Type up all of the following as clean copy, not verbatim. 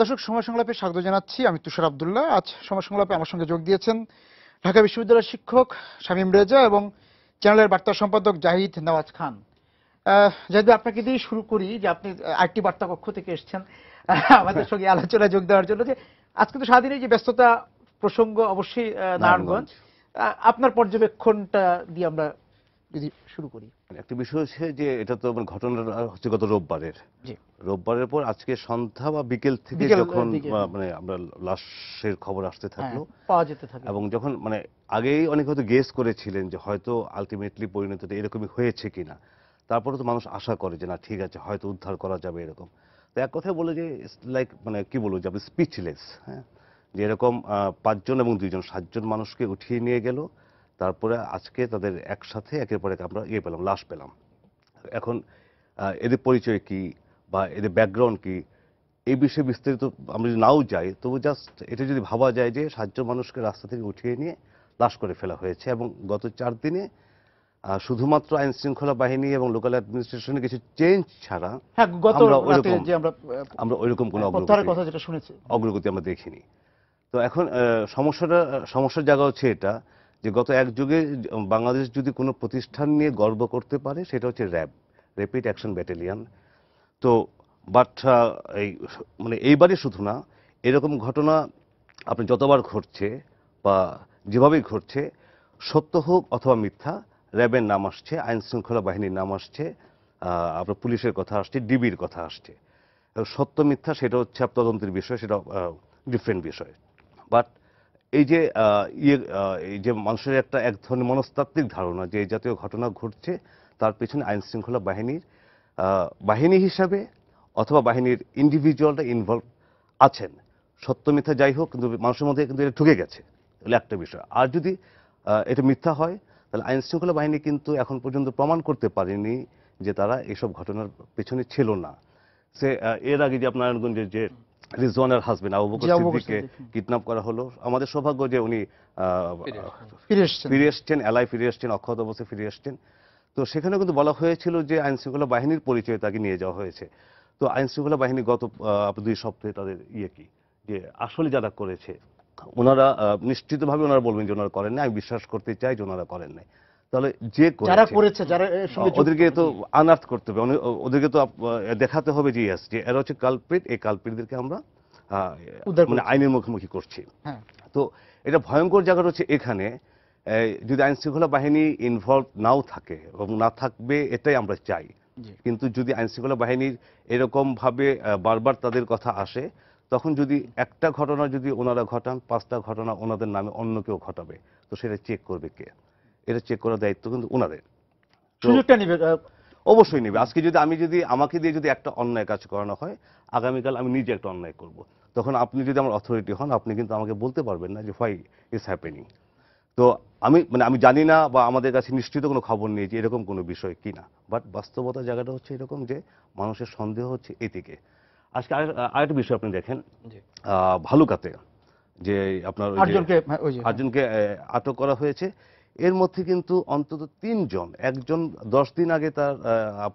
দর্শক, সময় সংলাপে স্বাগত জানাচ্ছি। আমি তুষার আব্দুল্লাহ। আজ সময় সংলাপে আমার সঙ্গে যোগ দিয়েছেন ঢাকা বিশ্ববিদ্যালয়ের শিক্ষক শামীম রেজা এবং চ্যানেলের বার্তা সম্পাদক জাহিদ নওয়াজ খান। জাহিদ ভাই, আপনাকে দিয়ে শুরু করি যে আপনি আরেকটি বার্তা কক্ষ থেকে এসেছেন আমাদের সঙ্গে আলোচনায় যোগ দেওয়ার জন্য। যে আজকে তো সারাদিনের যে ব্যস্ততা, প্রসঙ্গ অবশ্যই নারায়ণগঞ্জ। আপনার পর্যবেক্ষণটা দিয়ে আমরা যদি শুরু করি। একটা বিষয় হচ্ছে যে এটা তো ঘটনাটা হচ্ছে গত রোববারের। জি, রোববারের পর আজকে সন্ধ্যা বা বিকেল থেকে বিকেল যখন দিকে আমরা লাশের খবর আসতে থাকলো পাওয়া যেতে থাকে। এবং যখন আগেই অনেকে হয়তো গেস করেছিলেন যে হয়তো আলটিমেটলি পরিণতিটা এরকমই হয়েছে কিনা, তারপরে তো মানুষ আশা করে যে না ঠিক আছে হয়তো উদ্ধার করা যাবে এরকম। তো এক কথায় বলে যে লাইক কি বলবো যে আপনি স্পিচলেস। হ্যাঁ, যে এরকম 5 জন এবং 2 জন 7 জন মানুষকে উঠিয়ে নিয়ে গেল, তারপরে আজকে তাদের একসাথে একের পর এক আমরা পেলাম, লাশ পেলাম। এখন এদের পরিচয় কি বা এদের ব্যাকগ্রাউন্ড কি এই বিষয়ে বিস্তারিত আমরা যদি নাও যাই, তবু জাস্ট এটা যদি ভাবা যায় যে 7 জন মানুষকে রাস্তা থেকে উঠিয়ে নিয়ে লাশ করে ফেলা হয়েছে এবং গত 4 দিনে শুধুমাত্র আইন শৃঙ্খলা বাহিনী এবং লোকাল অ্যাডমিনিস্ট্রেশনে কিছু চেঞ্জ ছাড়া হ্যাঁ, গত আমরা রাতে ওইরকম যে আমরা আমরা ওইরকম কোনো প্রত্যাহারের কথা যেটা শুনেছি। অগ্রগতি আমরা দেখিনি। তো এখন সমস্যার জায়গা হচ্ছে এটা যে গত এক যুগে বাংলাদেশ যদি কোনো প্রতিষ্ঠান নিয়ে গর্ব করতে পারে সেটা হচ্ছে র্যাব, র্যাপিড অ্যাকশন ব্যাটালিয়ন। তো বাট এই এইবারই শুধু না, এরকম ঘটনা আপনি যতবার ঘটছে বা যেভাবেই ঘটছে, সত্য হোক অথবা মিথ্যা, র্যাবের নাম আসছে, আইন শৃঙ্খলা বাহিনীর নাম আসছে, আপনার পুলিশের কথা আসছে, ডিবির কথা আসছে। সত্য মিথ্যা সেটা হচ্ছে তদন্তের বিষয়, সেটা ডিফারেন্ট বিষয়। বাট এই যে এই যে মানুষের এক ধরনের মনস্তাত্ত্বিক ধারণা যে এই জাতীয় ঘটনা ঘটছে, তার পেছনে আইন শৃঙ্খলা বাহিনীর বাহিনী হিসাবে অথবা বাহিনীর ইন্ডিভিজুয়ালরা ইনভলভ আছেন। সত্য মিথ্যা যাই হোক, কিন্তু মানুষের মধ্যে কিন্তু এটা ঢুকে গেছে, এগুলো একটা বিষয়। আর যদি এটা মিথ্যা হয়, তাহলে আইন শৃঙ্খলা বাহিনী কিন্তু এখন পর্যন্ত প্রমাণ করতে পারেনি যে তারা এসব ঘটনার পেছনে ছিল না। সে এর আগে যে আপনার নারায়ণগঞ্জের যে রিজওয়ানের হাজবেন্ড আবু বকর সিদ্দিককে কিডন্যাপ করা হলো, আমাদের সৌভাগ্য যে উনি ফিরে এসছেন, এলায় ফিরে এসছেন, অক্ষত অবস্থায় ফিরে এসছেন। তো সেখানে কিন্তু বলা হয়েছিল যে আইন শৃঙ্খলা বাহিনীর পরিচয়ে তাকে নিয়ে যাওয়া হয়েছে। তো আইন শৃঙ্খলা বাহিনী গত 2 সপ্তাহে তাদের কি যে আসলে যারা করেছে ওনারা নিশ্চিতভাবে ওনারা বলবেন যে ওনারা করেন না। আমি বিশ্বাস করতে চাই যে ওনারা করেন নাই। তাহলে যে করেছে ওদেরকে তো আনআর্থ করতে হবে, ওদেরকে তো দেখাতে হবে যে ইয়েস, যে এরা হচ্ছে কালপ্রিট, এই কালপ্রিটদেরকে আমরা আইনের মুখোমুখি করছি। তো এটা ভয়ঙ্কর জায়গাটা হচ্ছে এখানে, যদি আইন শৃঙ্খলা বাহিনী ইনভলভ নাও থাকে এবং না থাকবে এটাই আমরা চাই, কিন্তু যদি আইন শৃঙ্খলা বাহিনীর এরকম ভাবে বারবার তাদের কথা আসে, তখন যদি একটা ঘটনা যদি ওনারা ঘটান, 5টা ঘটনা ওনাদের নামে অন্য কেউ ঘটাবে, তো সেটা চেক করবে কে? এটা চেক করার দায়িত্ব কিন্তু ওনাদের। সুযোগটা নেবে, অবশ্যই নেবে। আজকে যদি আমাকে দিয়ে যদি একটা অন্যায় কাজ করানো হয়, আগামীকাল আমি নিজে একটা অন্যায় করব। তখন আপনি যদি আমার অথরিটি হন, আপনি কিন্তু আমাকে বলতে পারবেন না যে হোয়াই ইজ হ্যাপেনিং। তো আমি জানি না বা আমাদের কাছে নিশ্চিত কোনো খবর নেই যে এরকম কোনো বিষয় কিনা, বাট বাস্তবতা জায়গাটা হচ্ছে এরকম যে মানুষের সন্দেহ হচ্ছে এদিকে। আজকে আরেকটা বিষয় আপনি দেখেন, ভালুকাতে যে আপনার 8জনকে আটক করা হয়েছে, এর মধ্যে কিন্তু অন্তত 3 জন, একজন 10 দিন আগে তার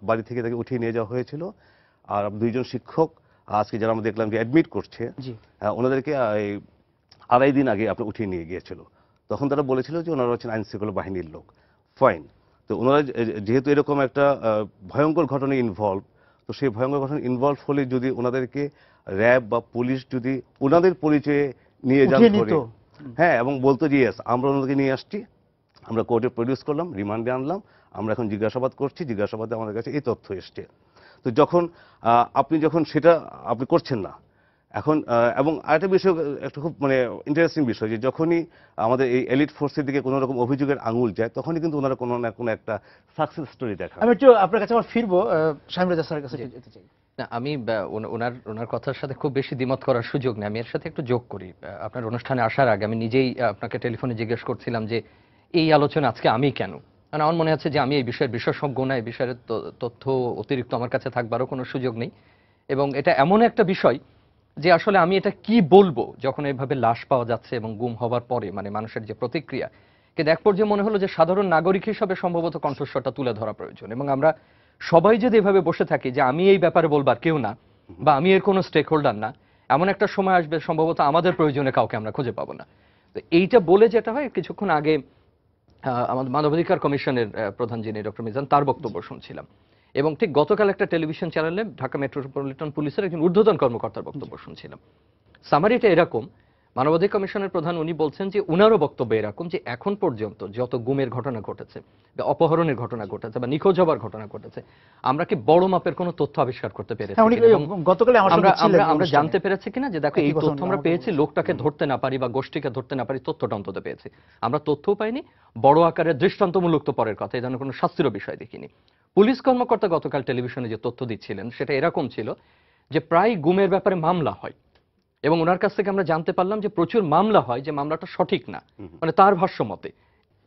বাড়ি থেকে তাকে উঠিয়ে নিয়ে যাওয়া হয়েছিল, আর 2 জন শিক্ষক আজকে যারা আমরা দেখলাম যে অ্যাডমিট করছে, ওনাদেরকে 2.5 দিন আগে আপনি উঠিয়ে নিয়ে গিয়েছিল। তখন তারা বলেছিল যে ওনারা হচ্ছেন আইন শৃঙ্খলা বাহিনীর লোক। ফাইন। তো ওনারা যেহেতু এরকম একটা ভয়ঙ্কর ঘটনায় ইনভলভ, তো সেই ভয়ঙ্কর ঘটনায় ইনভলভ হলে যদি ওনাদেরকে র্যাব বা পুলিশ যদি ওনাদের পরিচয়ে নিয়ে যান ধরে, হ্যাঁ, এবং বলতো যে ইয়েস আমরা ওনাদেরকে নিয়ে আসছি, আমরা কোর্টে প্রডিউস করলাম, রিমান্ডে আনলাম, আমরা এখন জিজ্ঞাসাবাদ করছি, জিজ্ঞাসাবাদে আমাদের কাছে এই তথ্য এসছে। তো যখন আপনি সেটা আপনি করছেন না এখন, এবং আরেকটা বিষয়, একটা খুব ইন্টারেস্টিং বিষয়, যে যখনই আমাদের এই এলিট ফোর্সের দিকে কোনো রকম অভিযোগের আঙুল যায়, তখনই কিন্তু ওনারা কোনো না কোনো একটা সাকসেস স্টোরি দেখায়। আমি একটু আপনার কাছে ফিরবো, শামীম রেজা স্যারের কাছে যেতে চাই। না, আমি ওনার কথার সাথে খুব বেশি দ্বিমত করার সুযোগ নেই। আমি এর সাথে একটু যোগ করি। আপনার অনুষ্ঠানে আসার আগে আমি নিজেই আপনাকে টেলিফোনে জিজ্ঞেস করছিলাম যে এই আলোচনা আজকে আমি কেন? কারণ আমার মনে হচ্ছে যে আমি এই বিষয়ের বিশেষজ্ঞ না, এই বিষয়ের তথ্য অতিরিক্ত আমার কাছে থাকবারও কোনো সুযোগ নেই। এবং এটা এমন একটা বিষয় যে আসলে আমি এটা কি বলবো যখন এইভাবে লাশ পাওয়া যাচ্ছে এবং গুম হবার পরে মানুষের যে প্রতিক্রিয়া। কিন্তু এক পর্যায়ে মনে হলো যে সাধারণ নাগরিক হিসাবে সম্ভবত কণ্ঠস্বরটা তুলে ধরা প্রয়োজন, এবং আমরা সবাই যদি এভাবে বসে থাকি যে আমি এই ব্যাপারে বলবার কেউ না বা আমি এর কোনো স্টেক হোল্ডার না, এমন একটা সময় আসবে সম্ভবত আমাদের প্রয়োজনে কাউকে আমরা খুঁজে পাবো না। তো এইটা বলে যেটা হয়, কিছুক্ষণ আগে আমাদের মানবাধিকার কমিশনের প্রধান যিনি ডক্টর মিজান, তার বক্তব্য শুনছিলাম, এবং ঠিক গতকাল একটা টেলিভিশন চ্যানেলে ঢাকা মেট্রোপলিটন পুলিশের একজন ঊর্ধ্বতন কর্মকর্তার বক্তব্য শুনছিলাম। সামারিটা এরকম, মানবাধিকার কমিশনের প্রধান উনি বলছেন যে উনারও বক্তব্য এরকম যে এখন পর্যন্ত যত গুমের ঘটনা ঘটেছে বা অপহরণের ঘটনা ঘটেছে বা নিখোঁজ হবার ঘটনা ঘটেছে, আমরা কি বড় মাপের কোনো তথ্য আবিষ্কার করতে পেরেছি হ্যাঁ, উনি কিনা? এবং গতকালে আমার সঙ্গে ছিলেন আমরা অনুষ্ঠানে। জানতে পেরেছি কিনা যে দেখো এই একই কথা তথ্য আমরা আমাকে পেয়েছি, বলছেন। লোকটাকে ধরতে না পারি বা গোষ্ঠীকে ধরতে না পারি, তথ্যটা অন্তত পেয়েছি। আমরা তথ্যও পাইনি, বড় আকারের দৃষ্টান্তমূলক তো পরের কথা, এই ধরনের কোনো শাস্তিরও বিষয় দেখিনি। পুলিশ কর্মকর্তা গতকাল টেলিভিশনে যে তথ্য দিচ্ছিলেন সেটা এরকম ছিল যে প্রায় গুমের ব্যাপারে মামলা হয়, এবং ওনার কাছ থেকে আমরা জানতে পারলাম যে প্রচুর মামলা হয় যে মামলাটা সঠিক না, মানে তার ভাষ্য মতে।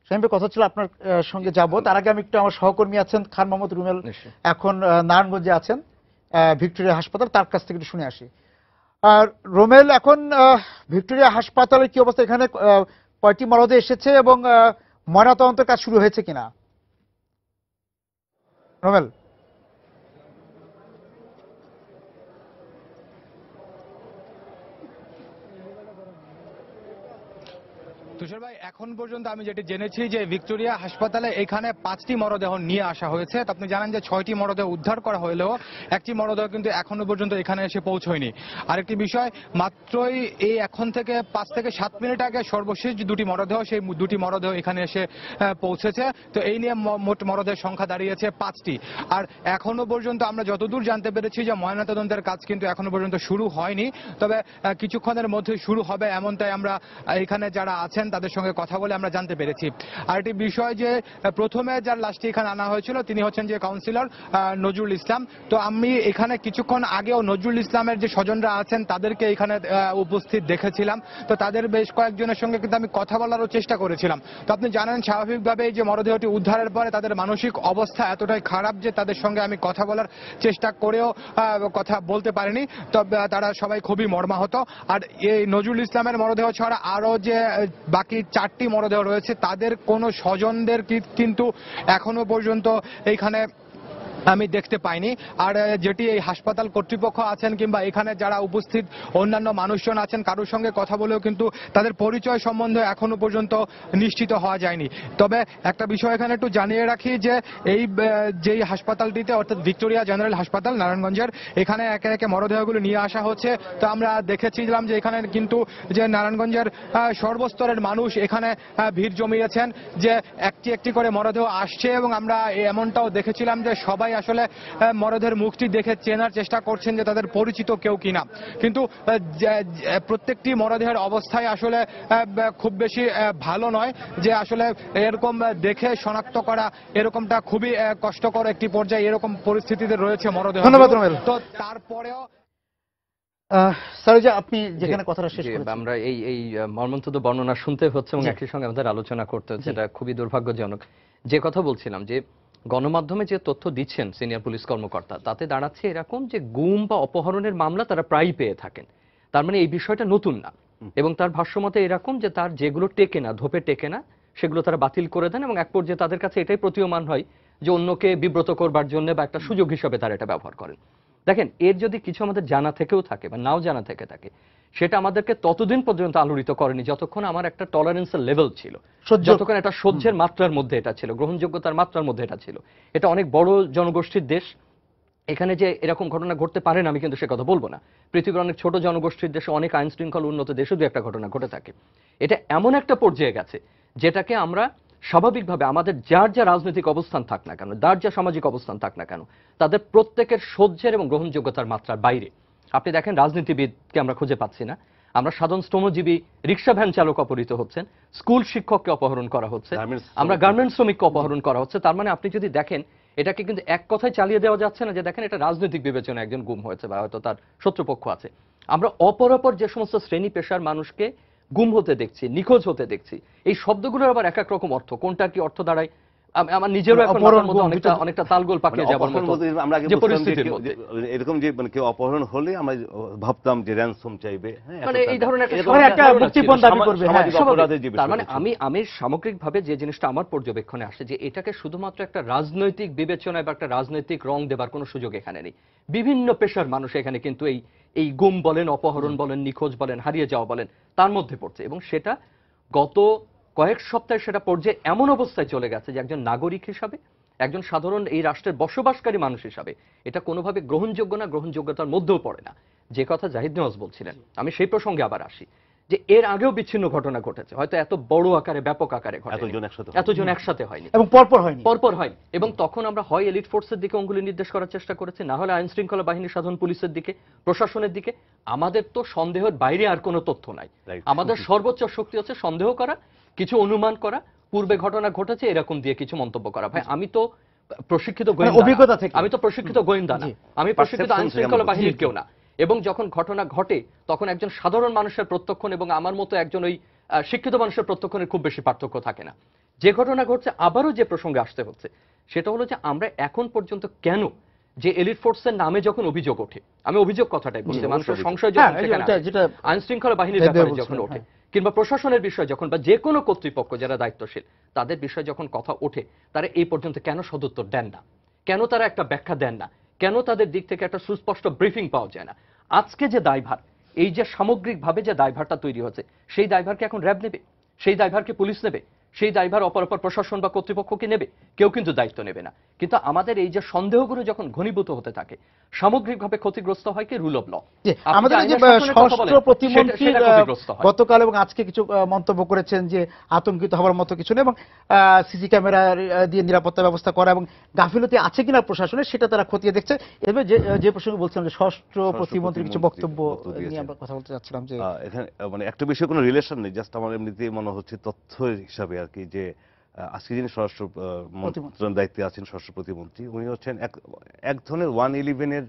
শামীমের কথা ছিল আপনার সঙ্গে যাব, তার আগে আমি একটু, আমার সহকর্মী আছেন খান মোহাম্মদ রুমেল, নিশ্চয়ই। এখন নারায়ণগঞ্জে আছেন ভিক্টোরিয়া হাসপাতাল, তার কাছ থেকে একটু শুনে আসি। আর রোমেল, এখন ভিক্টোরিয়া হাসপাতালের কি অবস্থা? এখানে কয়টি মরদেহ এসেছে এবং ময়নাতদন্তের কাজ শুরু হয়েছে কিনা? রোমেল। তুষার ভাই, এখন পর্যন্ত আমি যেটি জেনেছি যে ভিক্টোরিয়া হাসপাতালে এখানে 5টি মরদেহ নিয়ে আসা হয়েছে। তো আপনি জানেন যে 6টি মরদেহ উদ্ধার করা হলেও একটি মরদেহ কিন্তু এখনো পর্যন্ত এখানে এসে পৌঁছয়নি। আরেকটি বিষয়, মাত্রই এই এখন থেকে 5 থেকে 7 মিনিট আগে সর্বশেষ যে 2টি মরদেহ, সেই 2টি মরদেহ এখানে এসে পৌঁছেছে। তো এই নিয়ে মোট মরদেহের সংখ্যা দাঁড়িয়েছে 5টি। আর এখনো পর্যন্ত আমরা যতদূর জানতে পেরেছি যে ময়নাতদন্তের কাজ কিন্তু এখনো পর্যন্ত শুরু হয়নি, তবে কিছুক্ষণের মধ্যে শুরু হবে এমনটাই আমরা এখানে যারা আছেন তাদের সঙ্গে কথা বলে আমরা জানতে পেরেছি। আর একটি বিষয় যে প্রথমে যার লাশটি এখানে আনা হয়েছিল তিনি হচ্ছেন যে কাউন্সিলর নজরুল ইসলাম। তো আমি এখানে কিছুক্ষণ আগেও নজরুল ইসলামের যে স্বজনরা আছেন তাদেরকে এখানে উপস্থিত দেখেছিলাম। তো তাদের বেশ কয়েকজনের সঙ্গে কিন্তু আমি কথা বলারও চেষ্টা করেছিলাম। তো আপনি জানেন স্বাভাবিকভাবে যে মরদেহটি উদ্ধারের পরে তাদের মানসিক অবস্থা এতটাই খারাপ যে তাদের সঙ্গে আমি কথা বলার চেষ্টা করেও কথা বলতে পারিনি। তবে তারা সবাই খুবই মর্মাহত। আর এই নজরুল ইসলামের মরদেহ ছাড়া আরো যে বাকি 4টি মরদেহ রয়েছে তাদের কোনো স্বজনদের কিন্তু এখনো পর্যন্ত এইখানে আমি দেখতে পাইনি। আর যেটি এই হাসপাতাল কর্তৃপক্ষ আছেন কিংবা এখানে যারা উপস্থিত অন্যান্য মানুষজন আছেন, কারোর সঙ্গে কথা বলেও কিন্তু তাদের পরিচয় সম্বন্ধে এখনো পর্যন্ত নিশ্চিত হওয়া যায়নি। তবে একটা বিষয় এখানে একটু জানিয়ে রাখি যে এই যেই হাসপাতালটিতে, অর্থাৎ ভিক্টোরিয়া জেনারেল হাসপাতাল নারায়ণগঞ্জের, এখানে একে একে মরদেহগুলো নিয়ে আসা হচ্ছে। তো আমরা দেখেছিলাম যে এখানে কিন্তু যে নারায়ণগঞ্জের সর্বস্তরের মানুষ এখানে ভিড় জমিয়েছেন, যে একটি একটি করে মরদেহ আসছে, এবং আমরা এমনটাও দেখেছিলাম যে সবাই আসলে মরদেহের মুখটি দেখে চেনার চেষ্টা করছেন যে তাদের পরিচিত কেউ কিনা। কিন্তু প্রত্যেকটি মরদেহের অবস্থায় আসলে খুব বেশি ভালো নয়, যে আসলে এরকম দেখে শনাক্ত করা এরকমটা খুবই কষ্টকর একটি পর্যায়ে, এরকম পরিস্থিতিতে রয়েছে মরদেহ। ধন্যবাদ রোমেল। তো তারপরেও সারোজা, আপনি যেখানে কথাটা শেষ করেছেন, আমরা এই এই মর্মন্তুদ বর্ণনা শুনতে হচ্ছে এবং জি। একই সঙ্গে আমাদের আলোচনা করতে হচ্ছে, জি। এটা খুবই দুর্ভাগ্যজনক। যে কথা বলছিলাম যে গণমাধ্যমে যে তথ্য দিচ্ছেন সিনিয়র পুলিশ কর্মকর্তা, তাতে দাঁড়াচ্ছে এরকম যে গুম বা অপহরণের মামলা তারা প্রায়ই পেয়ে থাকেন। তার মানে এই বিষয়টা নতুন না। এবং তার ভাষ্যমতে এরকম যে তার যেগুলো টেকে না, ধোপে টেকে না, সেগুলো তারা বাতিল করে দেন, এবং এক পর্যায়ে তাদের কাছে এটাই প্রতীয়মান হয় যে অন্যকে বিব্রত করবার জন্য বা একটা সুযোগ হিসেবে তারা এটা ব্যবহার করেন। দেখেন, এর যদি কিছু আমাদের জানা থেকেও থাকে বা নাও জানা থেকে থাকে, সেটা আমাদেরকে ততদিন পর্যন্ত আলোড়িত করেনি যতক্ষণ আমার একটা টলারেন্সের লেভেল ছিল, সহ্য। যতক্ষণ একটা সহ্যের মাত্রার মধ্যে এটা ছিল, গ্রহণযোগ্যতার মাত্রার মধ্যে এটা ছিল। এটা অনেক বড় জনগোষ্ঠীর দেশ, এখানে যে এরকম ঘটনা ঘটতে পারে না আমি কিন্তু সে কথা বলবো না। পৃথিবীর অনেক ছোট জনগোষ্ঠীর দেশে, অনেক আইন শৃঙ্খলা উন্নত দেশে দু একটা ঘটনা ঘটে থাকে। এটা এমন একটা পর্যায়ে গেছে যেটাকে আমরা স্বাভাবিকভাবে আমাদের যার যা রাজনৈতিক অবস্থান থাক না কেন, যার যা সামাজিক অবস্থান থাক না কেন, তাদের প্রত্যেকের সহ্যের এবং গ্রহণযোগ্যতার মাত্রার বাইরে। আপনি দেখেন, রাজনীতিবিদকে আমরা খুঁজে পাচ্ছি না, আমরা সাধারণ শ্রমজীবী রিক্সা ভ্যান চালক অপহৃত হচ্ছেন, স্কুল শিক্ষককে অপহরণ করা হচ্ছে, আমরা গার্মেন্টস শ্রমিককে অপহরণ করা হচ্ছে। তার মানে আপনি যদি দেখেন, এটাকে কিন্তু এক কথায় চালিয়ে দেওয়া যাচ্ছে না যে দেখেন এটা রাজনৈতিক বিবেচনা একজন গুম হয়েছে বা হয়তো তার শত্রুপক্ষ আছে। আমরা অপরাপর যে সমস্ত শ্রেণী পেশার মানুষকে গুম হতে দেখছি, নিখোঁজ হতে দেখছি, এই শব্দগুলোর আবার এক এক রকম অর্থ, কোনটার কি অর্থ দাঁড়ায় আমার নিজেরও এখন মাথার মধ্যে অনেকটা তালগোল পাকিয়ে যাবার মতো আমরা আগে যে বুঝতাম যে পরিস্থিতির মধ্যে। এরকম যে মানে কেউ অপহরণ হলে আমরা ভাবতাম যে র্যানসম চাইবে, হ্যাঁ, মানে এই ধরনের একটা মানে একটা ধারণা ছিল। মুক্তিপণ দাবি করবে, হ্যাঁ। সামাজিক অপরাধের যে তার মানে বিষয়টা ছিল। আমি সামগ্রিকভাবে যে জিনিসটা আমার পর্যবেক্ষণে আসে, যে এটাকে শুধুমাত্র একটা রাজনৈতিক বিবেচনায় বা একটা রাজনৈতিক রং দেবার কোনো সুযোগ এখানে নেই। বিভিন্ন পেশার মানুষ এখানে কিন্তু এই গুম বলেন, অপহরণ বলেন, নিখোঁজ বলেন, হারিয়ে যাওয়া বলেন, তার মধ্যে পড়ছে। এবং সেটা গত কয়েক সপ্তাহে সেটা পর্যায়ে এমন অবস্থায় চলে গেছে যে একজন নাগরিক হিসাবে, একজন সাধারণ এই রাষ্ট্রের বসবাসকারী মানুষ হিসাবে এটা কোনোভাবে গ্রহণযোগ্য না, গ্রহণযোগ্যতার মধ্যেও পড়ে না। যে কথা জাহিদ নেওয়াজ বলছিলেন, আমি সেই প্রসঙ্গে আবার আসি যে এর আগেও বিচ্ছিন্ন ঘটনা ঘটেছে, হয়তো এত বড় আকারে, ব্যাপক আকারে ঘটেনি, এতজন একসাথে হয়নি, এবং পরপর হয়নি। এবং তখন আমরা হয় এলিট ফোর্সের দিকে অঙ্গুলি নির্দেশ করার চেষ্টা করেছি, না হলে আইন শৃঙ্খলা বাহিনী, সাধারণ পুলিশের দিকে, প্রশাসনের দিকে। আমাদের তো সন্দেহের বাইরে আর কোনো তথ্য নাই। আমাদের সর্বোচ্চ শক্তি হচ্ছে সন্দেহ করা, কিছু অনুমান করা, পূর্বে ঘটনা ঘটেছে এরকম দিয়ে কিছু মন্তব্য করা। ভাই আমি তো প্রশিক্ষিত গোয়েন্দা, অভিজ্ঞতা থেকে আমি তো প্রশিক্ষিত গোয়েন্দা না, আমি প্রশিক্ষিত আইন শৃঙ্খলা বাহিনীর কেউ না। এবং যখন ঘটনা ঘটে তখন একজন সাধারণ মানুষের প্রত্যক্ষণ এবং আমার মতো একজন ওই শিক্ষিত মানুষের প্রত্যক্ষণের খুব বেশি পার্থক্য থাকে না। যে ঘটনা ঘটছে, আবারও যে প্রসঙ্গে আসতে হচ্ছে সেটা হলো যে আমরা এখন পর্যন্ত কেন যে এলিট ফোর্সের নামে যখন অভিযোগ ওঠে, আমি অভিযোগ কথাটাই বলছি, মানুষের সংশয় যখন সেখানে আইন শৃঙ্খলা বাহিনীর ব্যাপারে যখন ওঠে, কিংবা প্রশাসনের বিষয় যখন, বা যে কোনো কর্তৃপক্ষ যারা দায়িত্বশীল তাদের বিষয়ে যখন কথা ওঠে, তারা এই পর্যন্ত কেন সদুত্তর দেন না, কেন তারা একটা ব্যাখ্যা দেন না, কেন তাদের দিক থেকে একটা সুস্পষ্ট ব্রিফিং পাওয়া যায় না। আজকে যে দায়ভার, এই যে সামগ্রিকভাবে যে দায়ভারটা তৈরি হচ্ছে, সেই দায়ভারকে এখন র্যাব নেবে, সেই দায়ভারকে পুলিশ নেবে, সেই দায়ভার অপর প্রশাসন বা কর্তৃপক্ষ কি নেবে? কেউ কিন্তু দায়িত্ব নেবে না। কিন্তু আমাদের এই যে সন্দেহগুলো যখন ঘনীভূত হতে থাকে, সামগ্রিকভাবে ক্ষতিগ্রস্ত হয় কি রুল অফ ল। আমাদের যে স্বরাষ্ট্র প্রতিমন্ত্রী গতকাল এবং আজকে কিছু মন্তব্য করেছেন যে আতঙ্কিত হওয়ার মতো কিছু নেই, এবং সিসি ক্যামেরা দিয়ে নিরাপত্তা ব্যবস্থা করা এবং গাফিলতি আছে কিনা প্রশাসনের সেটা তারা খতিয়ে দেখছে। এভাবে যে প্রসঙ্গে বলছিলাম যে স্বরাষ্ট্র প্রতিমন্ত্রী কিছু বক্তব্য নিয়ে আমরা কথা বলতে চাচ্ছিলাম যে এখানে মানে একটা বিষয় কোনো রিলেশন নেই, জাস্ট আমার এমনিতেই মনে হচ্ছে তথ্য হিসাবে আর কি, যে আজকে যিনি স্বরাষ্ট্র মন্ত্রণালয়ের দায়িত্বে আছেন, স্বরাষ্ট্র প্রতিমন্ত্রী, উনি হচ্ছেন এক ধরনের 111-এর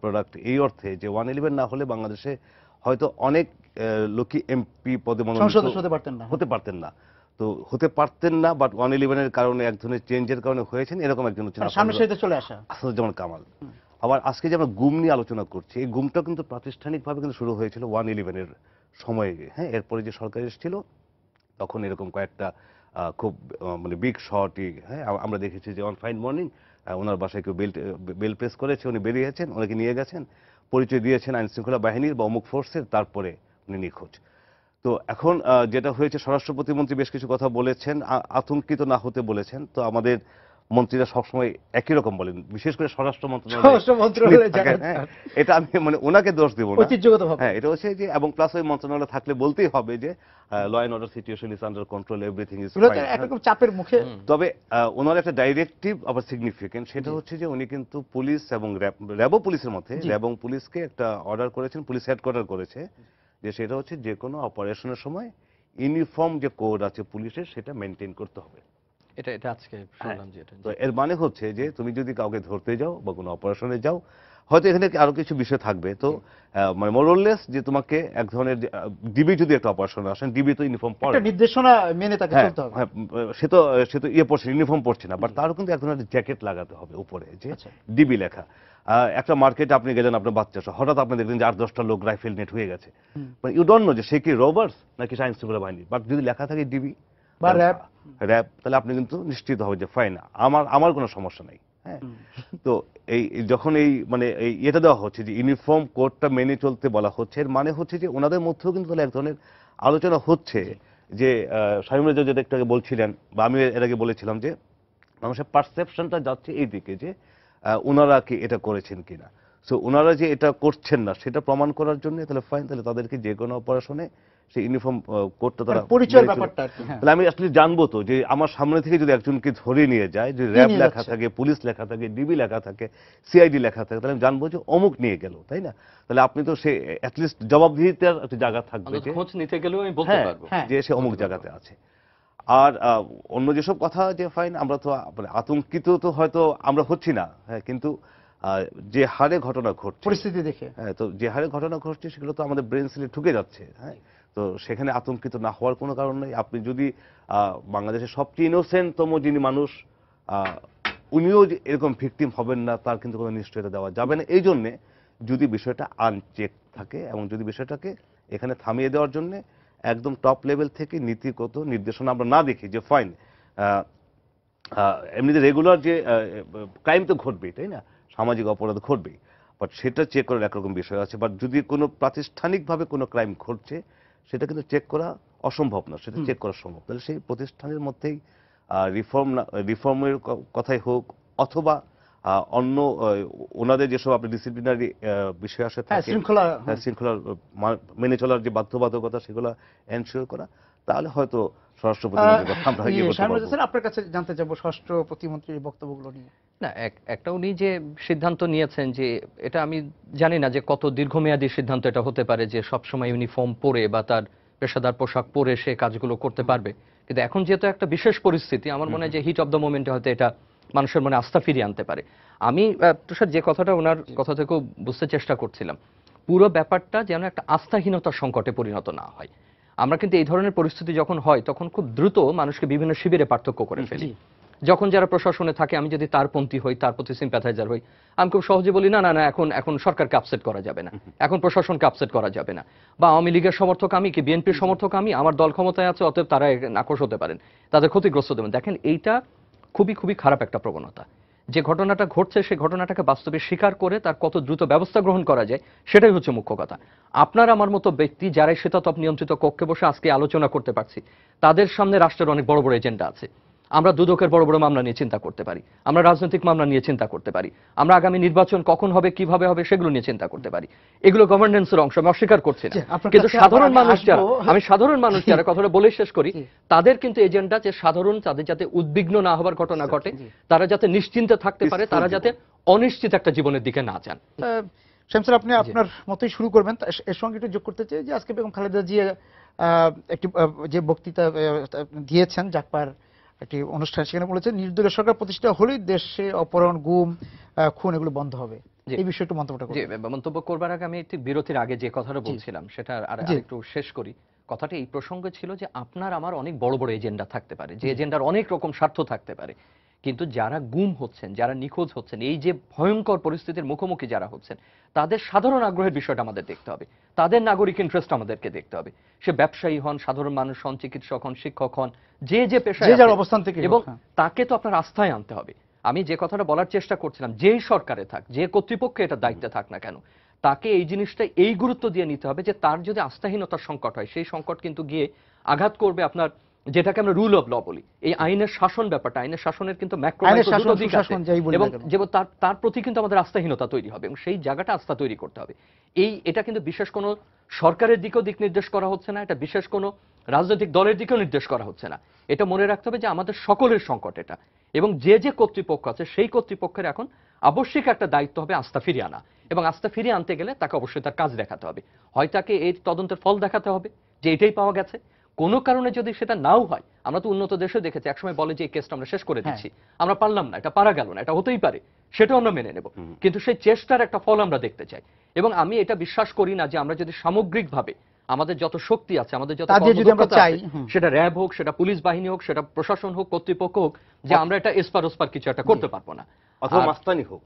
প্রোডাক্ট, এই অর্থে যে 111 না হলে বাংলাদেশে হয়তো অনেক লোকই এমপি পদে মনোনীত হতে পারতেন না। তো হতে পারতেন না, বাট 111-এর কারণে, এক ধরনের চেঞ্জের কারণে হয়েছেন, এরকম একজন হচ্ছেন আসাদুজ্জামান কামাল। আবার আজকে যে আমরা গুম নিয়ে আলোচনা করছি, এই গুমটা কিন্তু প্রাতিষ্ঠানিকভাবে কিন্তু শুরু হয়েছিল 111-এর সময়ে। হ্যাঁ, এরপরে যে সরকার এসেছিল তখন এরকম কয়েকটা খুব মানে বিগ শটই, হ্যাঁ, আমরা দেখেছি যে অন ফাইন মর্নিং ওনার বাসায় কেউ বেল প্রেস করেছে, উনি বেরিয়েছেন, ওনাকে নিয়ে গেছেন, পরিচয় দিয়েছেন আইন শৃঙ্খলা বাহিনীর বা অমুক ফোর্সের, তারপরে উনি নিখোঁজ। তো এখন যেটা হয়েছে, স্বরাষ্ট্র প্রতিমন্ত্রী বেশ কিছু কথা বলেছেন, আতঙ্কিত না হতে বলেছেন। তো আমাদের মন্ত্রীরা সবসময় একই রকম বলেন, বিশেষ করে স্বরাষ্ট্র মন্ত্রণালয়। এটা আমি মানে ওনাকে দোষ দেব না, হ্যাঁ, এটা হচ্ছে যে, এবং প্লাস ওই মন্ত্রণালয় থাকলে বলতেই হবে যে law and order situation is under control, everything is fine, চাপের মুখে। তবে ওনার একটা ডাইরেক্টিভ আবার সিগনিফিকেন্ট, সেটা হচ্ছে যে উনি কিন্তু পুলিশ এবং র্যাব পুলিশের মধ্যে, র্যাব এবং পুলিশকে একটা অর্ডার করেছেন, পুলিশ হেডকোয়ার্টার করেছে, যে সেটা হচ্ছে যে কোনো অপারেশনের সময় ইউনিফর্ম যে কোড আছে পুলিশের, সেটা মেনটেন করতে হবে। এটা আজকে শুনলাম যে এটা। তো এর মানে হচ্ছে যে তুমি যদি কাউকে ধরতে যাও বা কোনো অপারেশনে যাও, হয়তো এখানে আরো কিছু বিষয় থাকবে, তো মানে মোরলেস যে তোমাকে এক ধরনের ডিবি যদি একটা অপারেশনে আসেন, ডিবি তো ইউনিফর্ম পরে, নির্দেশনা মেনে তাকে চলতে হবে। সে তো পড়ছে, ইউনিফর্ম পড়ছে না, বাট তারও কিন্তু এক ধরনের জ্যাকেট লাগাতে হবে উপরে, যে ডিবি লেখা। একটা মার্কেটে আপনি গেলেন আপনার বাচ্চা সহ, হঠাৎ আপনি দেখলেন যে 8-10টা লোক রাইফেল নেট হয়ে গেছে, মানে ইউ ডোন্ট নো যে সে কি রবার্স নাকি আইন শৃঙ্খলা বাহিনী, বাট যদি লেখা থাকে ডিবি বা র্যাব, তাহলে আপনি কিন্তু নিশ্চিত হবে যে ফাইন, আমার কোনো সমস্যা নাই। হ্যাঁ, তো এই যখন এই মানে এই এটা দেওয়া হচ্ছে যে ইউনিফর্ম কোডটা মেনে চলতে বলা হচ্ছে, এর মানে হচ্ছে যে ওনাদের মধ্যেও কিন্তু তাহলে এক ধরনের আলোচনা হচ্ছে যে শামীম রেজা যেটা একটু আগে বলছিলেন, বা আমি এর আগে বলেছিলাম, যে মানুষের পারসেপশনটা যাচ্ছে এই দিকে যে ওনারা কি এটা করেছেন কিনা। সো ওনারা যে এটা করছেন না সেটা প্রমাণ করার জন্য তাহলে ফাইন, তাহলে তাদেরকে যে কোনো অপারেশনে সেই ইউনিফর্ম কোডটা তারা পরিচয়ের ব্যাপারটা, তাহলে আমি আসলে জানবো তো যে আমার সামনে থেকে যদি একজনকে ধরে নিয়ে যায়, যদি র্যাব লেখা থাকে, পুলিশ লেখা থাকে, ডিবি লেখা থাকে, সিআইডি লেখা থাকে, তাহলে আমি জানবো যে অমুক নিয়ে গেল, তাই না? তাহলে আপনি তো সে অ্যাটলিস্ট জবাবদিহিতার একটা জায়গা থাকবে, যে খোঁজ নিতে গেলেও আমি বলতে পারবো যে সে অমুক জায়গাতে আছে। আর অন্য যেসব কথা, যে ফাইন, আমরা তো মানে আতঙ্কিত তো হয়তো আমরা হচ্ছি না, হ্যাঁ, কিন্তু যে হারে ঘটনা ঘটছে, পরিস্থিতি দেখে, হ্যাঁ, তো যে হারে ঘটনা ঘটছে সেগুলো তো আমাদের ব্রেন সেলে ঢুকে যাচ্ছে। হ্যাঁ, তো সেখানে আতঙ্কিত না হওয়ার কোনো কারণ নেই। আপনি যদি বাংলাদেশের সবচেয়ে ইনোসেন্টতম যিনি মানুষ, উনিও এরকম ভিকটিম হবেন না, তার কিন্তু কোনো নিশ্চয়তা দেওয়া যাবে না। এই জন্যে যদি বিষয়টা আনচেক থাকে এবং যদি বিষয়টাকে এখানে থামিয়ে দেওয়ার জন্য একদম টপ লেভেল থেকে নীতিগত নির্দেশনা আমরা না দেখি, যে ফাইন এমনিতে রেগুলার যে ক্রাইম তো ঘটবেই, তাই না, সামাজিক অপরাধ ঘটবেই, বাট সেটা চেক করার একরকম বিষয় আছে। বাট যদি কোনো প্রাতিষ্ঠানিকভাবে কোনো ক্রাইম ঘটছে সেটা কিন্তু চেক করা অসম্ভব না, সেটা চেক করা সম্ভব। তাহলে সেই প্রতিষ্ঠানের মধ্যেই রিফর্মের কথাই হোক অথবা অন্য ওনাদের যেসব আপনি ডিসিপ্লিনারি বিষয় আসে থাকে, শৃঙ্খলা মেনে চলার যে বাধ্যবাধকতা সেগুলো এনশিওর করা, তাহলে হয়তো স্বরাষ্ট্র প্রতিমন্ত্রীর কথা আমরা এগিয়ে করতে পারবো। আপনার কাছে জানতে চাবো স্বরাষ্ট্র প্রতিমন্ত্রীর বক্তব্যগুলো নিয়ে। না, একটা উনি যে সিদ্ধান্ত নিয়েছেন, যে এটা আমি জানি না যে কত দীর্ঘমেয়াদী সিদ্ধান্ত এটা হতে পারে, যে সবসময় ইউনিফর্ম পরে বা তার পেশাদার পোশাক পরে সে কাজগুলো করতে পারবে। কিন্তু এখন যেহেতু একটা বিশেষ পরিস্থিতি, আমার মনে হয় যে হিট অফ দ্য মোমেন্টে হয়তো এটা মানুষের মনে আস্থা ফিরিয়ে আনতে পারে। আমি তুষার যে কথাটা ওনার কথা থেকেও বুঝতে চেষ্টা করছিলাম, পুরো ব্যাপারটা যেন একটা আস্থাহীনতার সংকটে পরিণত না হয়। আমরা কিন্তু এই ধরনের পরিস্থিতি যখন হয় তখন খুব দ্রুত মানুষকে বিভিন্ন শিবিরে পার্থক্য করে ফেলি। যখন যারা প্রশাসনে থাকে, আমি যদি তার পন্থী হই, তার প্রতি সিম্প্যাথাইজার হই, আমি খুব সহজে বলি না না না, এখন সরকারকে আপসেট করা যাবে না, এখন প্রশাসনকে আপসেট করা যাবে না, বা আওয়ামী লীগের সমর্থক আমি কি বিএনপির সমর্থক আমি, আমার দল ক্ষমতায় আছে, অতএব তারা নাকশ হতে পারেন, তাদের ক্ষতিগ্রস্ত দেবেন। দেখেন, এইটা খুবই খুবই খারাপ একটা প্রবণতা। যে ঘটনাটা ঘটছে সেই ঘটনাটাকে বাস্তবে স্বীকার করে তার কত দ্রুত ব্যবস্থা গ্রহণ করা যায় সেটাই হচ্ছে মুখ্য কথা। আপনার আমার মতো ব্যক্তি যারা শীতাতপ নিয়ন্ত্রিত কক্ষে বসে আজকে আলোচনা করতে পারছি, তাদের সামনে রাষ্ট্রের অনেক বড় বড় এজেন্ডা আছে। আমরা দুদকের বড় বড় মামলা নিয়ে চিন্তা করতে পারি, আমরা রাজনৈতিক মামলা নিয়ে চিন্তা করতে পারি, আমরা আগামী নির্বাচন কখন হবে, কিভাবে হবে সেগুলো নিয়ে চিন্তা করতে পারি। এগুলো গভর্নেন্সের অংশ, আমি অস্বীকার করছি না। কিন্তু সাধারণ মানুষ যারা, আমি সাধারণ মানুষ যারা, কথাটা বলে শেষ করি, তাদের কিন্তু এজেন্ডা যে সাধারণ, তাদের যাতে উদ্বিগ্ন না হবার ঘটনা ঘটে, তারা যাতে নিশ্চিন্তে থাকতে পারে, তারা যাতে অনিশ্চিত একটা জীবনের দিকে না যান। শামসুল, আপনি আপনার মতোই শুরু করবেন। এর সঙ্গে একটু যোগ করতে চাই যে আজকে বেগম খালেদা জিয়া একটি যে বক্তৃতা দিয়েছেন জাকপার একটি অনুষ্ঠান, সেখানে বলেছেন নির্দলীয় সরকার প্রতিষ্ঠা হলেই দেশে অপহরণ, গুম, খুন এগুলো বন্ধ হবে। এই বিষয়ে একটু মন্তব্যটা করুন। মন্তব্য করবার আগে আমি একটু বিরতির আগে যে কথাটা বলছিলাম সেটা আর একটু শেষ করি। কথাটা এই প্রসঙ্গে ছিল যে আপনার আমার অনেক বড় বড় এজেন্ডা থাকতে পারে, যে এজেন্ডার অনেক রকম স্বার্থ থাকতে পারে, কিন্তু যারা গুম হচ্ছেন, যারা নিখোঁজ হচ্ছেন, এই যে ভয়ঙ্কর পরিস্থিতির মুখোমুখি যারা হচ্ছেন, তাদের সাধারণ আগ্রহের বিষয়টা আমাদের দেখতে হবে, তাদের নাগরিক ইন্টারেস্ট আমাদেরকে দেখতে হবে। সে ব্যবসায়ী হন, সাধারণ মানুষ হন, চিকিৎসক হন, শিক্ষক হন, যে পেশায় অবস্থান থেকে, এবং তাকে তো আপনার আস্থায় আনতে হবে। আমি যে কথাটা বলার চেষ্টা করছিলাম, যেই সরকারে থাক, যে কর্তৃপক্ষে এটা দায়িত্বে থাক না কেন, তাকে এই জিনিসটা এই গুরুত্ব দিয়ে নিতে হবে যে তার যদি আস্থাহীনতার সংকট হয়, সেই সংকট কিন্তু গিয়ে আঘাত করবে আপনার, যেটাকে আমরা রুল অফ ল বলি, এই আইনের শাসন ব্যাপারটা। আইনের শাসনের কিন্তু ম্যাক্রো দুটো দিক আছে, এবং তার প্রতি কিন্তু আমাদের আস্থাহীনতা তৈরি হবে, এবং সেই জায়গাটা আস্থা তৈরি করতে হবে। এটা কিন্তু বিশেষ কোনো সরকারের দিকেও দিক নির্দেশ করা হচ্ছে না, এটা বিশেষ কোনো রাজনৈতিক দলের দিকেও নির্দেশ করা হচ্ছে না। এটা মনে রাখতে হবে যে আমাদের সকলের সংকট এটা, এবং যে কর্তৃপক্ষ আছে সেই কর্তৃপক্ষের এখন আবশ্যিক একটা দায়িত্ব হবে আস্থা ফিরিয়ে আনা, এবং আস্থা ফিরিয়ে আনতে গেলে তাকে অবশ্যই তার কাজ দেখাতে হবে। হয় তাকে এই তদন্তের ফল দেখাতে হবে যে এটাই পাওয়া গেছে। কোনো কারণে যদি সেটা নাও হয়, আমরা তো উন্নত দেশে দেখেছি, একসময় বলে যে এই কেসটা আমরা শেষ করে দিচ্ছি, আমরা পারলাম না, এটা পারা গেল না, এটা হতেই পারে, সেটাও আমরা মেনে নেব, কিন্তু সেই চেষ্টার একটা ফল আমরা দেখতে চাই। এবং আমি এটা বিশ্বাস করি না যে আমরা যদি সামগ্রিকভাবে আমাদের যত শক্তি আছে, আমাদের যত সেটা র্যাব হোক, সেটা পুলিশ বাহিনী হোক, সেটা প্রশাসন হোক, কর্তৃপক্ষ হোক, যে আমরা এটা এসপার ওসপার কিছু একটা করতে পারবো না, অথবা মাস্তানি হোক,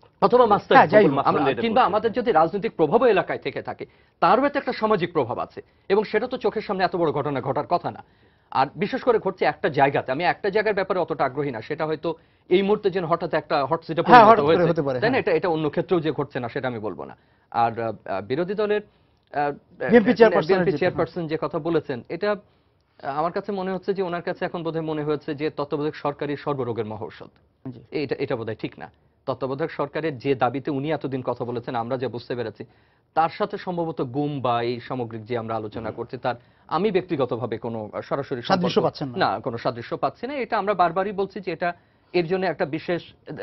কিংবা আমাদের যদি রাজনৈতিক প্রভাবও এলাকায় থেকে থাকে, তারও একটা সামাজিক প্রভাব আছে, এবং সেটা তো চোখের সামনে এত বড় ঘটনা ঘটার কথা না। আর বিশেষ করে ঘটছে একটা জায়গাতে, আমি একটা জায়গার ব্যাপারে অতটা আগ্রহী না, সেটা হয়তো এই মুহূর্তে যেন হঠাৎ একটা হট সিটে পরিণত হয়েছে, তাই না? এটা অন্য ক্ষেত্রেও যে ঘটছে না সেটা আমি বলবো না। আর বিরোধী দলের বিএনপি চেয়ারপারসন যে কথা বলেছেন, এটা আমার কাছে মনে হচ্ছে যে ওনার কাছে এখন বোধহয় মনে হয়েছে যে তত্ত্বাবধায়ক সরকারি সর্বরোগের মহৌষধ। এটা বোধহয় ঠিক না। তত্ত্বাবধায়ক সরকারের যে দাবিতে উনি এতদিন কথা বলেছেন, আমরা যে বুঝতে পেরেছি, তার সাথে সম্ভবত গুম বা এই সামগ্রিক যে আমরা আলোচনা করছি, তার আমি ব্যক্তিগতভাবে কোনো সরাসরি কোনো সাদৃশ্য পাচ্ছি না। এটা আমরা বারবারই বলছি যে এটা, এর জন্য একটা বিশেষ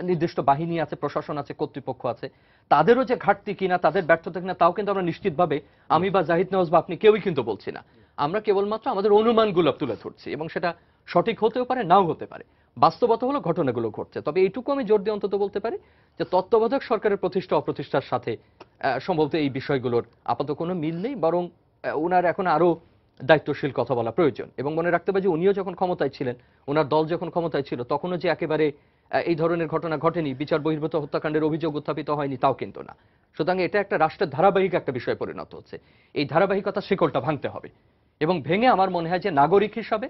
নির্দিষ্ট বাহিনী আছে, প্রশাসন আছে, কর্তৃপক্ষ আছে, তাদেরও যে ঘাটতি কিনা, তাদের ব্যর্থতা কিনা, তাও কিন্তু আমরা নিশ্চিতভাবে আমি বা জাহিদ নওয়াজ বা আপনি কেউই কিন্তু বলছি না। আমরা কেবলমাত্র আমাদের অনুমানগুলো তুলে ধরছি, এবং সেটা সঠিক হতেও পারে, নাও হতে পারে। বাস্তবতা হলো ঘটনাগুলো ঘটছে। তবে এইটুকু আমি জোর দিয়ে অন্তত বলতে পারি যে তত্ত্বাবধায়ক সরকারের প্রতিষ্ঠা অপ্রতিষ্ঠার সাথে সম্ভবত এই বিষয়গুলোর আপাতত কোনো মিল নেই, বরং ওনার এখন আরো দায়িত্বশীল কথা বলা প্রয়োজন। এবং মনে রাখতে হবে যে উনিও যখন ক্ষমতায় ছিলেন, ওনার দল যখন ক্ষমতায় ছিল, তখনও যে একেবারে এই ধরনের ঘটনা ঘটেনি, বিচার বহির্ভূত হত্যাকাণ্ডের অভিযোগ উত্থাপিত হয়নি, তাও কিন্তু না। সুতরাং এটা একটা রাষ্ট্রের ধারাবাহিক একটা বিষয়ে পরিণত হচ্ছে। এই ধারাবাহিকতার শিকলটা ভাঙতে হবে, এবং ভেঙে আমার মনে হয় যে নাগরিক হিসাবে,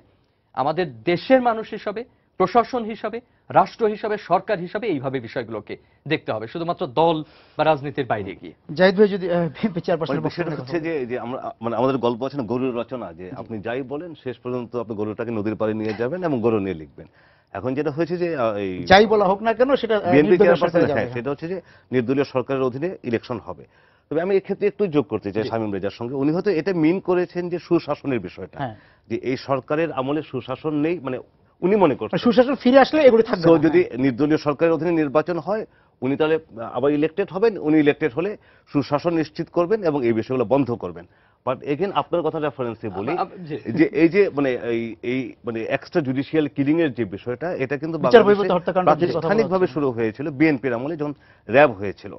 আমাদের দেশের মানুষ হিসাবে, প্রশাসন হিসাবে, রাষ্ট্র হিসাবে, সরকার হিসাবে এইভাবে বিষয়গুলোকে দেখতে হবে, শুধুমাত্র দল বা রাজনীতির বাইরে গিয়ে। জাহিদ ভাই যদি বিএনপি মানে চেয়ারপারসনের বিষয়টা বক্তব্য হচ্ছে যে আমরা মানে আমাদের গল্প আছে না গরুর রচনা, যে আপনি যাই বলেন শেষ পর্যন্ত আপনি গরুটাকে নদীর পাড়ে নিয়ে যাবেন এবং গরু নিয়ে লিখবেন। এখন যেটা হয়েছে যে এই যাই বলা হোক না কেন সেটা বিএনপি নির্দলীয় চেয়ারপারসন, সরকারে যাবে। হ্যাঁ, সেটা হচ্ছে যে নির্দলীয় সরকারের অধীনে ইলেকশন হবে। তবে আমি এক্ষেত্রে একটু যোগ করতে চাই শামীম রেজার সঙ্গে। উনি হয়তো এটা মিন করেছেন যে সুশাসনের বিষয়টা, হ্যাঁ। যে এই সরকারের আমলে সুশাসন নেই, মানে উনি মনে করছেন সুশাসন ফিরে আসলে এগুলো থাকবে তো না। যদি নির্দলীয় সরকারের অধীনে নির্বাচন হয় উনি তাহলে আবার ইলেক্টেড হবেন, উনি ইলেক্টেড হলে সুশাসন নিশ্চিত করবেন এবং এই বিষয়গুলো বন্ধ করবেন। বাট এগেন আপনার কথা রেফারেন্সে বলি যে এই যে মানে এই মানে এক্সট্রা জুডিশিয়াল কিলিং এর যে বিষয়টা, এটা কিন্তু বিচার বহির্ভূত হত্যাকাণ্ড যে কথা বলা প্রাতিষ্ঠানিকভাবে হচ্ছে। শুরু হয়েছিল বিএনপির আমলে যখন র্যাব হয়েছিল।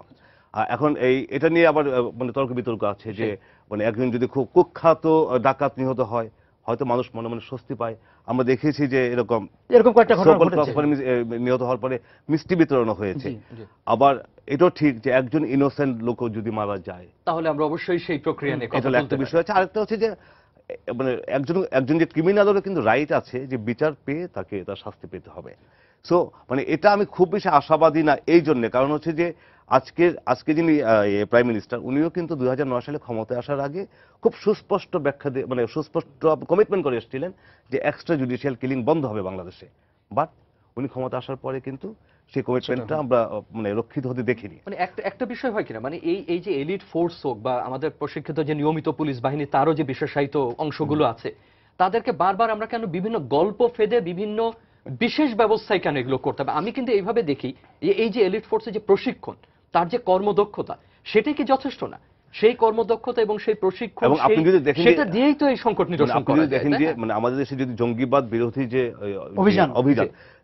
এখন এটা নিয়ে আবার মানে তর্ক বিতর্ক আছে যে মানে একজন যদি খুব কুখ্যাত ডাকাত নিহত হয় হয়তো মানুষ মনে মনে স্বস্তি পায়। আমরা দেখেছি যে এরকম কয়েকটা ঘটনা সকল ঘটেছে। পরে নিহত হওয়ার পরে মিষ্টি বিতরণ হয়েছে। জি, জি। আবার এটাও ঠিক যে একজন ইনোসেন্ট লোকও যদি মারা যায় তাহলে আমরা অবশ্যই সেই প্রক্রিয়া নিয়ে এটা কথা হলো বলতে একটা পারি। বিষয় আছে। আরেকটা হচ্ছে যে মানে একজন যে ক্রিমিনালেরও কিন্তু রাইট আছে যে বিচার পেয়ে তাকে তার শাস্তি পেতে হবে। সো মানে এটা আমি খুব বেশি আশাবাদী না এই জন্য, কারণ হচ্ছে যে আজকে যিনি প্রাইম মিনিস্টার উনিও কিন্তু 2009 সালে ক্ষমতায় আসার আগে খুব সুস্পষ্ট ব্যাখ্যা দিয়ে মানে সুস্পষ্ট কমিটমেন্ট করে এসেছিলেন যে এক্সট্রা জুডিশিয়াল কিলিং বন্ধ হবে বাংলাদেশে। বাট উনি ক্ষমতা আসার পরে কিন্তু সেই কমিটমেন্টটা আমরা মানে রক্ষিত হতে দেখিনি। মানে একটা বিষয় হয় কিনা, মানে এই যে এলিট ফোর্স হোক বা আমাদের প্রশিক্ষিত যে নিয়মিত পুলিশ বাহিনী, তারও যে বিশেষায়িত অংশগুলো আছে, তাদেরকে বারবার আমরা কেন বিভিন্ন গল্প ফেদে বিভিন্ন বিশেষ ব্যবস্থায় কেন এগুলো করতে হবে? আমি কিন্তু এইভাবে দেখি যে এই যে এলিট ফোর্সের যে প্রশিক্ষণ, তার যে কর্মদক্ষতা, সেটা কি যথেষ্ট না? সেই কর্মদক্ষতা এবং সেই প্রশিক্ষণ, এবং আপনি যদি দেখেন সেটা দিয়েই তো এই সংকট মানে নিরসন আপনি করা যদি যায়, দেখেন তাই যে না? মানে আমাদের দেশে যদি জঙ্গিবাদ বিরোধী যে অভিযান,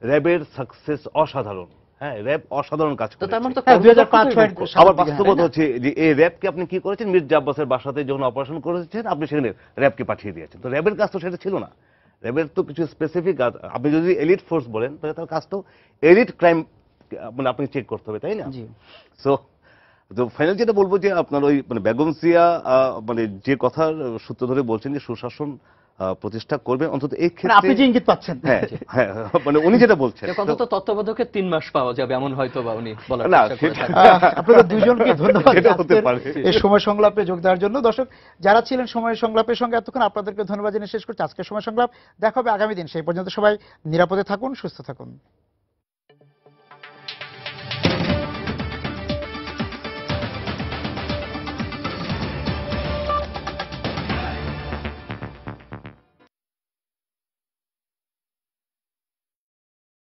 র্যাবের সাকসেস অসাধারণ। হ্যাঁ, র্যাব অসাধারণ কাজ তো করেছে। তার মানে তো 2005-6 কর্মদক্ষতাই আবার মুখ্য। বাস্তবতা হচ্ছে যে এই র্যাবকে আপনি কি করেছেন, মির্জা আব্বাসের বাসাতে যখন অপারেশন করেছেন আপনি সেখানে র্যাবকে পাঠিয়ে দিয়েছেন। তো র্যাবের কাজ তো সেটা ছিল না। র্যাবের তো কিছু স্পেসিফিক কাজ, আপনি যদি এলিট ফোর্স বলেন তাহলে তার কাজ তো এলিট ক্রাইম মানে আপনি চেক করতে হবে, তাই না? জি। সো তো ফাইনাল যেটা বলবো যে আপনার ওই মানে বেগম জিয়া মানে যে কথার সূত্র ধরে বলছেন যে সুশাসন প্রতিষ্ঠা করবেন অন্তত এই মানে আপনি যে ক্ষেত্রে। ইঙ্গিত পাচ্ছেন। হ্যাঁ হ্যাঁ, মানে উনি যেটা বলছেন অন্তত তত্ত্বাবধায়কের 3 মাস পাওয়া যাবে এমন হয়তো বা উনি বলার না, চেষ্টা করে সেটা- থাকেন। আপনাদের দুইজনকে ধন্যবাদ সেটা হতে আজকের পারে। এই সময় সংলাপে যোগ দেওয়ার জন্য। দর্শক যারা ছিলেন সময় সংলাপের সঙ্গে এতক্ষণ, আপনাদেরকে ধন্যবাদ জানিয়ে শেষ করছি আজকের সময় সংলাপ। দেখা হবে আগামী দিন। সেই পর্যন্ত সবাই নিরাপদে থাকুন, সুস্থ থাকুন।